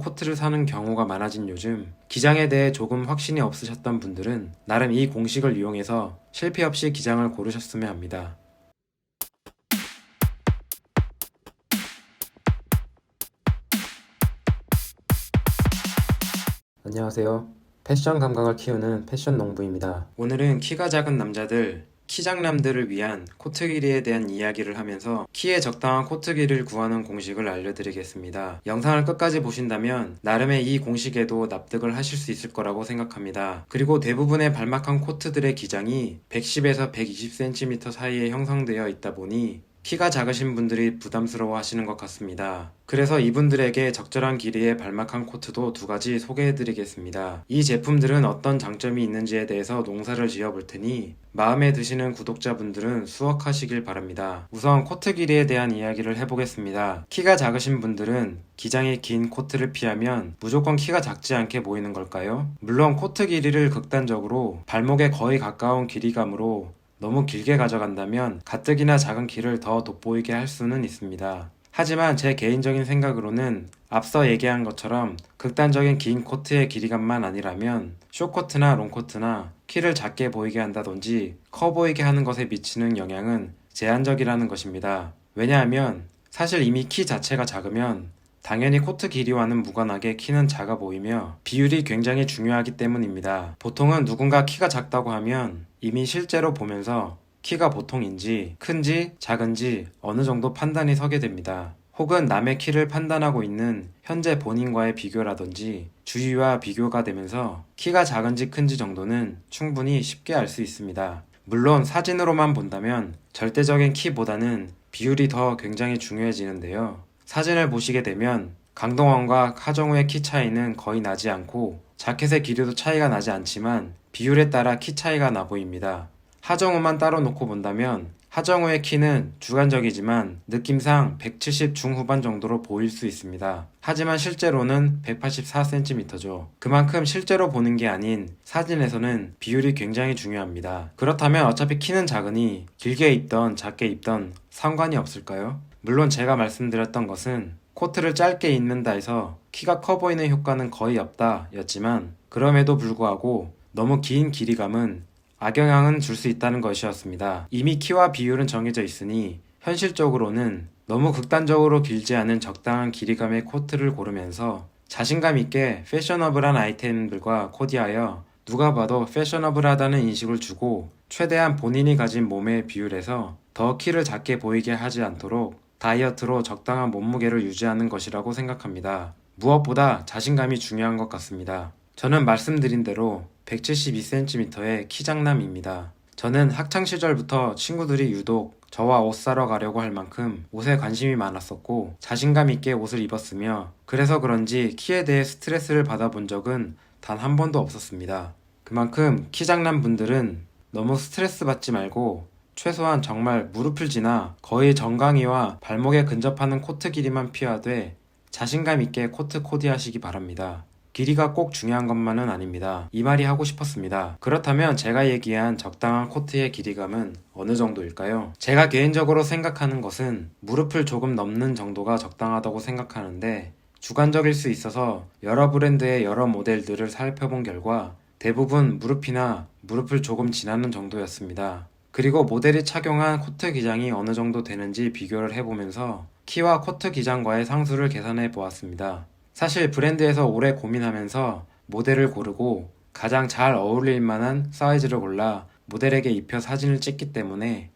코트를 사는 경우가 많아진 요즘, 기장에 대해 조금 확신이 없으셨던 분들은 나름 이 공식을 이용해서 실패 없이 기장을 고르셨으면 합니다. 안녕하세요. 패션 감각을 키우는 패션 농부입니다. 오늘은 키가 작은 남자들, 키장남들을 위한 코트 길이에 대한 이야기를 하면서 키에 적당한 코트 길이를 구하는 공식을 알려드리겠습니다. 영상을 끝까지 보신다면 나름의 이 공식에도 납득을 하실 수 있을 거라고 생각합니다. 그리고 대부분의 발막한 코트들의 기장이 110에서 120cm 사이에 형성되어 있다 보니 키가 작으신 분들이 부담스러워 하시는 것 같습니다. 그래서 이분들에게 적절한 길이의 발막한 코트도 두 가지 소개해드리겠습니다. 이 제품들은 어떤 장점이 있는지에 대해서 농사를 지어볼 테니 마음에 드시는 구독자분들은 수확하시길 바랍니다. 우선 코트 길이에 대한 이야기를 해보겠습니다. 키가 작으신 분들은 기장이 긴 코트를 피하면 무조건 키가 작지 않게 보이는 걸까요? 물론 코트 길이를 극단적으로 발목에 거의 가까운 길이감으로 너무 길게 가져간다면 가뜩이나 작은 키를 더 돋보이게 할 수는 있습니다. 하지만 제 개인적인 생각으로는 앞서 얘기한 것처럼 극단적인 긴 코트의 길이감만 아니라면 숏코트나 롱코트나 키를 작게 보이게 한다든지 커 보이게 하는 것에 미치는 영향은 제한적이라는 것입니다. 왜냐하면 사실 이미 키 자체가 작으면 당연히 코트 길이와는 무관하게 키는 작아 보이며 비율이 굉장히 중요하기 때문입니다. 보통은 누군가 키가 작다고 하면 이미 실제로 보면서 키가 보통인지 큰지 작은지 어느 정도 판단이 서게 됩니다. 혹은 남의 키를 판단하고 있는 현재 본인과의 비교라든지 주위와 비교가 되면서 키가 작은지 큰지 정도는 충분히 쉽게 알 수 있습니다. 물론 사진으로만 본다면 절대적인 키보다는 비율이 더 굉장히 중요해지는데요. 사진을 보시게 되면 강동원과 하정우의 키 차이는 거의 나지 않고 자켓의 길이도 차이가 나지 않지만 비율에 따라 키 차이가 나 보입니다. 하정우만 따로 놓고 본다면 하정우의 키는 주관적이지만 느낌상 170 중후반 정도로 보일 수 있습니다. 하지만 실제로는 184cm죠. 그만큼 실제로 보는 게 아닌 사진에서는 비율이 굉장히 중요합니다. 그렇다면 어차피 키는 작으니 길게 입던 작게 입던 상관이 없을까요? 물론 제가 말씀드렸던 것은 코트를 짧게 입는다 해서 키가 커 보이는 효과는 거의 없다 였지만 그럼에도 불구하고 너무 긴 길이감은 악영향은 줄 수 있다는 것이었습니다. 이미 키와 비율은 정해져 있으니 현실적으로는 너무 극단적으로 길지 않은 적당한 길이감의 코트를 고르면서 자신감 있게 패셔너블한 아이템들과 코디하여 누가 봐도 패셔너블하다는 인식을 주고 최대한 본인이 가진 몸의 비율에서 더 키를 작게 보이게 하지 않도록 다이어트로 적당한 몸무게를 유지하는 것이라고 생각합니다. 무엇보다 자신감이 중요한 것 같습니다. 저는 말씀드린 대로 172cm의 키장남입니다. 저는 학창시절부터 친구들이 유독 저와 옷 사러 가려고 할 만큼 옷에 관심이 많았었고 자신감 있게 옷을 입었으며 그래서 그런지 키에 대해 스트레스를 받아본 적은 단 한 번도 없었습니다. 그만큼 키장남 분들은 너무 스트레스 받지 말고 최소한 정말 무릎을 지나 거의 정강이와 발목에 근접하는 코트 길이만 피하되 자신감 있게 코트 코디하시기 바랍니다. 길이가 꼭 중요한 것만은 아닙니다. 이 말이 하고 싶었습니다. 그렇다면 제가 얘기한 적당한 코트의 길이감은 어느 정도일까요? 제가 개인적으로 생각하는 것은 무릎을 조금 넘는 정도가 적당하다고 생각하는데 주관적일 수 있어서 여러 브랜드의 여러 모델들을 살펴본 결과 대부분 무릎이나 무릎을 조금 지나는 정도였습니다. 그리고 모델이 착용한 코트 기장이 어느 정도 되는지 비교를 해보면서 키와 코트 기장과의 상수를 계산해 보았습니다. 사실 브랜드에서 오래 고민하면서 모델을 고르고 가장 잘 어울릴 만한 사이즈를 골라 모델에게 입혀 사진을 찍기 때문에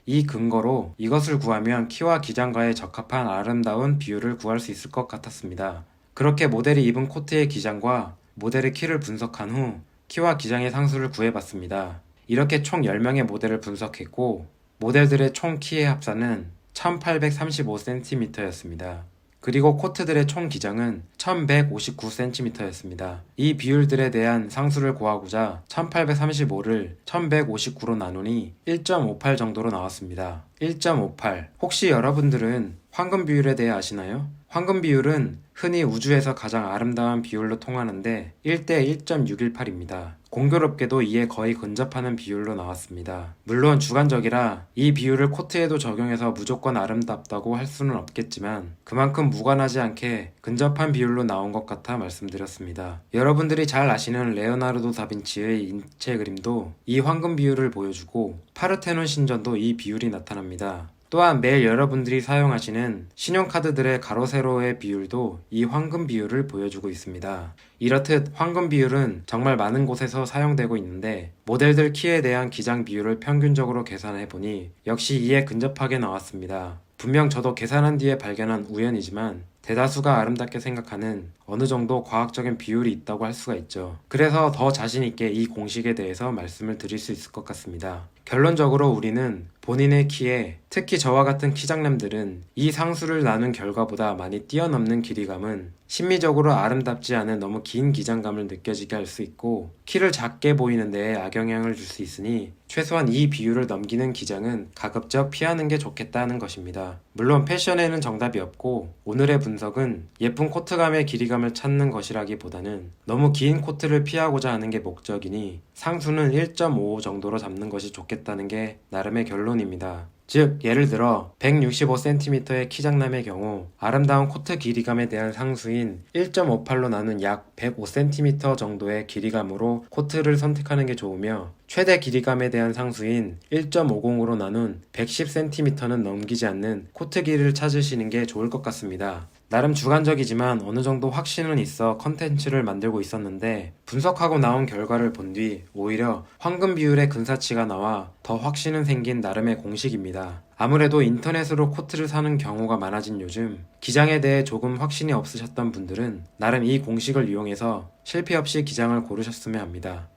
이 근거로 이것을 구하면 키와 기장과의 적합한 아름다운 비율을 구할 수 있을 것 같았습니다. 그렇게 모델이 입은 코트의 기장과 모델의 키를 분석한 후 키와 기장의 상수를 구해봤습니다. 이렇게 총 10명의 모델을 분석했고 모델들의 총 키의 합산은 1835cm였습니다. 그리고 코트들의 총 기장은 1159cm였습니다. 이 비율들에 대한 상수를 구하고자 1835를 1159로 나누니 1.58 정도로 나왔습니다. 1.58. 혹시 여러분들은 황금 비율에 대해 아시나요? 황금 비율은 흔히 우주에서 가장 아름다운 비율로 통하는데 1대 1.618입니다. 공교롭게도 이에 거의 근접하는 비율로 나왔습니다. 물론 주관적이라 이 비율을 코트에도 적용해서 무조건 아름답다고 할 수는 없겠지만 그만큼 무관하지 않게 근접한 비율로 나온 것 같아 말씀드렸습니다. 여러분들이 잘 아시는 레오나르도 다빈치의 인체 그림도 이 황금 비율을 보여주고 파르테논 신전도 이 비율이 나타납니다. 또한 매일 여러분들이 사용하시는 신용카드들의 가로 세로의 비율도 이 황금 비율을 보여주고 있습니다. 이렇듯 황금 비율은 정말 많은 곳에서 사용되고 있는데 모델들 키에 대한 기장 비율을 평균적으로 계산해보니 역시 이에 근접하게 나왔습니다. 분명 저도 계산한 뒤에 발견한 우연이지만 대다수가 아름답게 생각하는 어느 정도 과학적인 비율이 있다고 할 수가 있죠. 그래서 더 자신있게 이 공식에 대해서 말씀을 드릴 수 있을 것 같습니다. 결론적으로 우리는 본인의 키에, 특히 저와 같은 키장남들은 이 상수를 나눈 결과보다 많이 뛰어넘는 길이감은 심미적으로 아름답지 않은 너무 긴 기장감을 느껴지게 할 수 있고 키를 작게 보이는 데에 악영향을 줄 수 있으니 최소한 이 비율을 넘기는 기장은 가급적 피하는 게 좋겠다는 것입니다. 물론 패션에는 정답이 없고 오늘의 분석은 예쁜 코트감의 길이감을 찾는 것이라기보다는 너무 긴 코트를 피하고자 하는 게 목적이니 상수는 1.55 정도로 잡는 것이 좋겠다는 게 나름의 결론입니다. 즉 예를 들어 165cm의 키장남의 경우 아름다운 코트 길이감에 대한 상수인 1.58로 나눈 약 105cm 정도의 길이감으로 코트를 선택하는 게 좋으며 최대 길이감에 대한 상수인 1.50으로 나눈 110cm는 넘기지 않는 코트 길이를 찾으시는 게 좋을 것 같습니다. 나름 주관적이지만 어느 정도 확신은 있어 컨텐츠를 만들고 있었는데 분석하고 나온 결과를 본 뒤 오히려 황금 비율의 근사치가 나와 더 확신은 생긴 나름의 공식입니다. 아무래도 인터넷으로 코트를 사는 경우가 많아진 요즘 기장에 대해 조금 확신이 없으셨던 분들은 나름 이 공식을 이용해서 실패 없이 기장을 고르셨으면 합니다.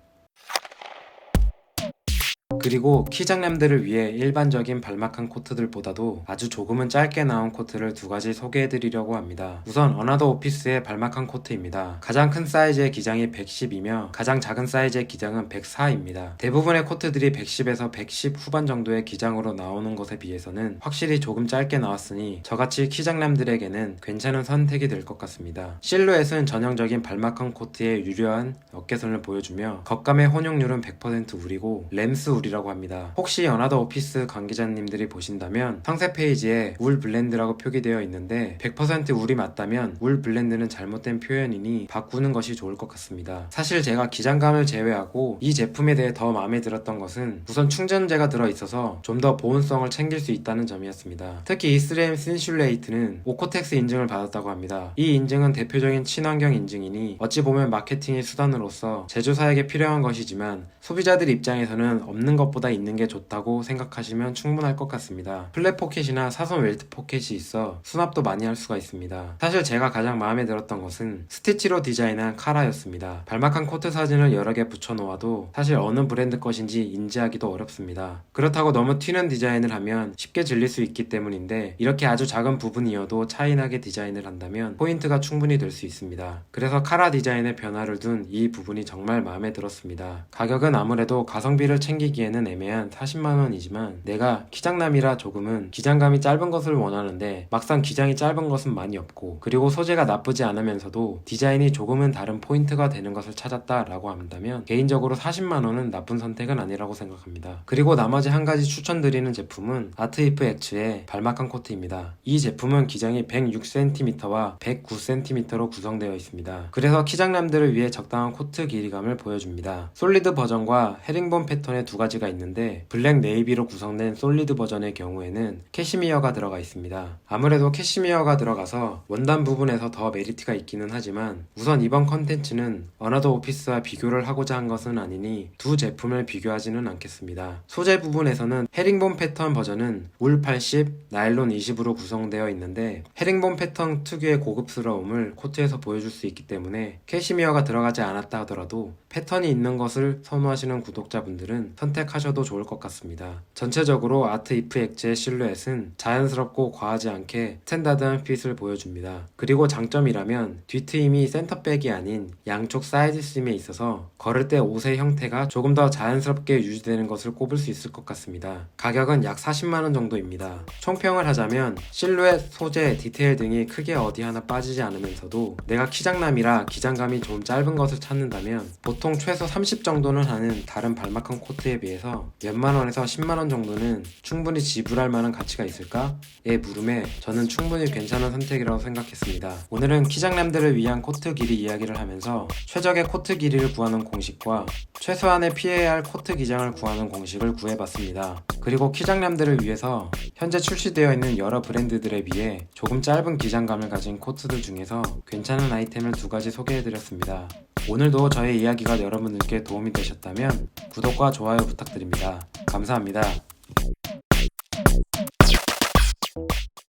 그리고 키장남들을 위해 일반적인 발막한 코트들보다도 아주 조금은 짧게 나온 코트를 두 가지 소개해드리려고 합니다. 우선 어나더 오피스의 발막한 코트입니다. 가장 큰 사이즈의 기장이 110이며 가장 작은 사이즈의 기장은 104입니다. 대부분의 코트들이 110에서 110 후반 정도의 기장으로 나오는 것에 비해서는 확실히 조금 짧게 나왔으니 저같이 키장남들에게는 괜찮은 선택이 될 것 같습니다. 실루엣은 전형적인 발막한 코트의 유려한 어깨선을 보여주며 겉감의 혼용률은 100% 울이고 램스 울이라고 합니다. 혹시 어나더 오피스 관계자님들이 보신다면 상세 페이지에 울 블렌드라고 표기되어 있는데 100% 울이 맞다면 울 블렌드는 잘못된 표현이니 바꾸는 것이 좋을 것 같습니다. 사실 제가 기장감을 제외하고 이 제품에 대해 더 마음에 들었던 것은 우선 충전재가 들어있어서 좀 더 보온성을 챙길 수 있다는 점이었습니다. 특히 이 3M 신슐레이트는 오코텍스 인증을 받았다고 합니다. 이 인증은 대표적인 친환경 인증이니 어찌 보면 마케팅의 수단으로서 제조사에게 필요한 것이지만 소비자들 입장에서는 없는 것보다 있는 게 좋다고 생각하시면 충분할 것 같습니다. 플랫 포켓이나 사선 웰트 포켓이 있어 수납도 많이 할 수가 있습니다. 사실 제가 가장 마음에 들었던 것은 스티치로 디자인한 카라였습니다. 발막한 코트 사진을 여러 개 붙여놓아도 사실 어느 브랜드 것인지 인지하기도 어렵습니다. 그렇다고 너무 튀는 디자인을 하면 쉽게 질릴 수 있기 때문인데 이렇게 아주 작은 부분이어도 차이나게 디자인을 한다면 포인트가 충분히 될 수 있습니다. 그래서 카라 디자인의 변화를 둔 이 부분이 정말 마음에 들었습니다. 가격은 아무래도 가성비를 챙기기에는 애매한 40만원이지만 내가 키장남이라 조금은 기장감이 짧은 것을 원하는데 막상 기장이 짧은 것은 많이 없고 그리고 소재가 나쁘지 않으면서도 디자인이 조금은 다른 포인트가 되는 것을 찾았다라고 한다면 개인적으로 40만원은 나쁜 선택은 아니라고 생각합니다. 그리고 나머지 한 가지 추천드리는 제품은 아트이프 엑츠의 발막한 코트입니다. 이 제품은 기장이 106cm와 109cm로 구성되어 있습니다. 그래서 키장남들을 위해 적당한 코트 길이감을 보여줍니다. 솔리드 버전과 헤링본 패턴의 두 가지가 있는데 블랙 네이비로 구성된 솔리드 버전의 경우에는 캐시미어가 들어가 있습니다. 아무래도 캐시미어가 들어가서 원단 부분에서 더 메리트가 있기는 하지만 우선 이번 컨텐츠는 어나더 오피스와 비교를 하고자 한 것은 아니니 두 제품을 비교하지는 않겠습니다. 소재 부분에서는 헤링본 패턴 버전은 울 80, 나일론 20으로 구성되어 있는데 헤링본 패턴 특유의 고급스러움을 코트에서 보여줄 수 있기 때문에 캐시미어가 들어가지 않았다 하더라도 패턴이 있는 것을 선호하시는 구독자분들은 선택할 선택하셔도 좋을 것 같습니다. 전체적으로 아트 이프 엑즈의 실루엣은 자연스럽고 과하지 않게 스탠다드한 핏을 보여줍니다. 그리고 장점이라면 뒤트임이 센터백이 아닌 양쪽 사이드 심에 있어서 걸을 때 옷의 형태가 조금 더 자연스럽게 유지되는 것을 꼽을 수 있을 것 같습니다. 가격은 약 40만원 정도입니다. 총평을 하자면 실루엣, 소재, 디테일 등이 크게 어디 하나 빠지지 않으면서도 내가 키장남이라 기장감이 좀 짧은 것을 찾는다면 보통 최소 30 정도는 하는 다른 발막한 코트에 비해서 몇만원에서 10만원 정도는 충분히 지불할 만한 가치가 있을까? 의 물음에 저는 충분히 괜찮은 선택이라고 생각했습니다. 오늘은 키장남들을 위한 코트 길이 이야기를 하면서 최적의 코트 길이를 구하는 공식과 최소한의 피해야 할 코트 기장을 구하는 공식을 구해봤습니다. 그리고 키장남들을 위해서 현재 출시되어 있는 여러 브랜드들에 비해 조금 짧은 기장감을 가진 코트들 중에서 괜찮은 아이템을 2가지 소개해드렸습니다. 오늘도 저의 이야기가 여러분들께 도움이 되셨다면 구독과 좋아요 부탁드립니다. 감사합니다.